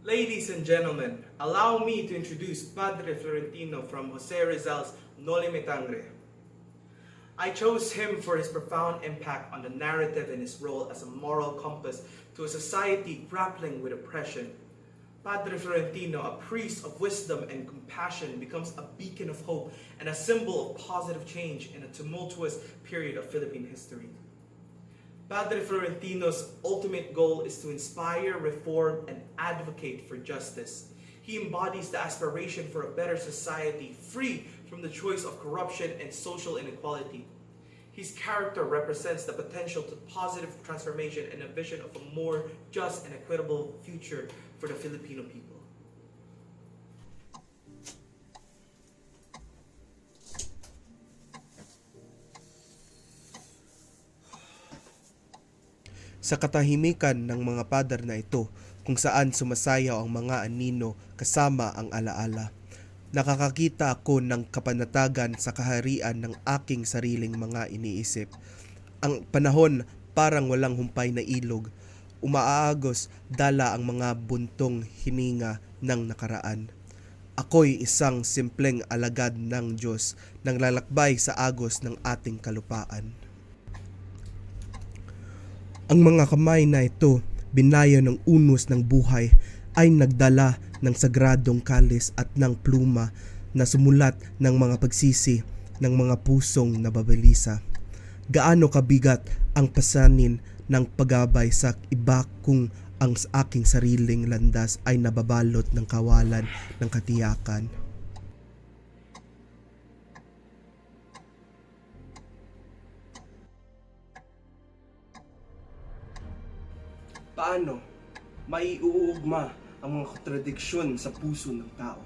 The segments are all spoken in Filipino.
Ladies and gentlemen, allow me to introduce Padre Florentino from Jose Rizal's Noli Me Tangere. I chose him for his profound impact on the narrative and his role as a moral compass to a society grappling with oppression. Padre Florentino, a priest of wisdom and compassion, becomes a beacon of hope and a symbol of positive change in a tumultuous period of Philippine history. Padre Florentino's ultimate goal is to inspire, reform, and advocate for justice. He embodies the aspiration for a better society free from the choice of corruption and social inequality. His character represents the potential to positive transformation and a vision of a more just and equitable future for the Filipino people. Sa katahimikan ng mga pader na ito, kung saan sumasayaw ang mga anino kasama ang alaala, nakakakita ako ng kapanatagan sa kaharian ng aking sariling mga iniisip. Ang panahon parang walang humpay na ilog, umaagos dala ang mga buntong hininga ng nakaraan. Ako'y isang simpleng alagad ng Diyos nang lalakbay sa agos ng ating kalupaan. Ang mga kamay na ito, binayo ng unos ng buhay, ay nagdala ng sagradong kalis at ng pluma na sumulat ng mga pagsisi ng mga pusong nababalisa. Gaano kabigat ang pasanin ng paggabay sa iba kung ang aking sariling landas ay nababalot ng kawalan ng katiyakan. Paano maiuugma ang mga kontradiksyon sa puso ng tao?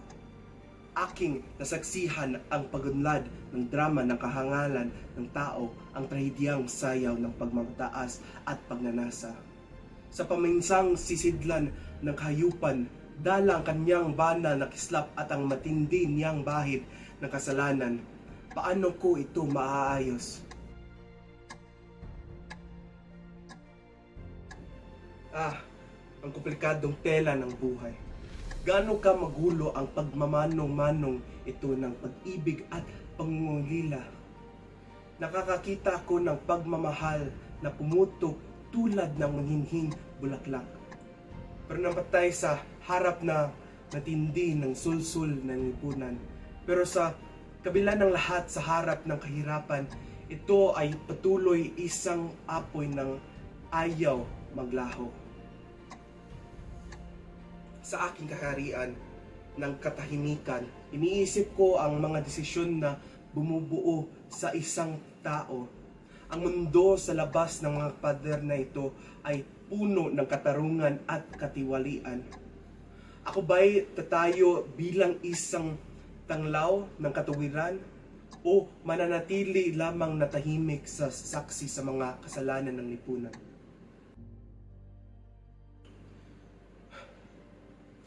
Aking nasaksihan ang pagunlad ng drama ng kahangalan ng tao, ang trahedyang sayaw ng pagmamataas at pagnanasa. Sa paminsang sisidlan ng kahayupan, dala ang kanyang banal na kislap at ang matindi niyang bahid ng kasalanan. Paano ko ito maaayos? Ang komplikadong tela ng buhay. Gaano ka magulo ang pagmamanong-manong ito ng pag-ibig at pangungulila. Nakakakita ko ng pagmamahal na pumutok tulad ng manhinhing bulaklak. Pero napatay sa harap na natindi ng sulsul ng lipunan. Pero sa kabila ng lahat, sa harap ng kahirapan, ito ay patuloy isang apoy ng ayaw maglaho. Sa aking kaharian ng katahimikan, iniisip ko ang mga desisyon na bumubuo sa isang tao. Ang mundo sa labas ng mga pader na ito ay puno ng katarungan at katiwalian. Ako ba'y tatayo bilang isang tanglaw ng katuwiran o mananatili lamang natahimik sa saksi sa mga kasalanan ng lipunan?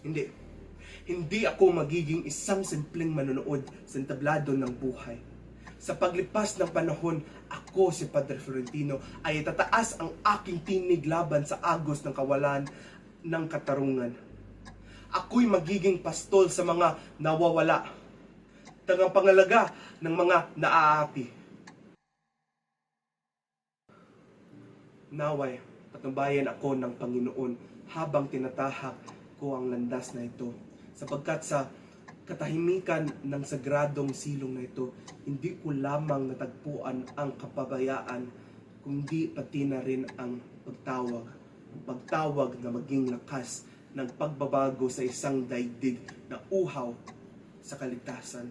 Hindi ako magiging isang simpleng manonood sa entablado ng buhay. Sa paglipas ng panahon, ako si Padre Florentino ay tataas ang aking tinig laban sa agos ng kawalan ng katarungan. Ako'y magiging pastol sa mga nawawala, tagapangalaga ng mga naaapi. Naway, patnubayan ako ng Panginoon habang tinatahak ko ang landas na ito, sapagkat sa katahimikan ng sagradong silong na ito, hindi ko lamang natagpuan ang kapabayaan, kundi pati na rin ang pagtawag na maging lakas ng pagbabago sa isang daigdig na uhaw sa kaligtasan.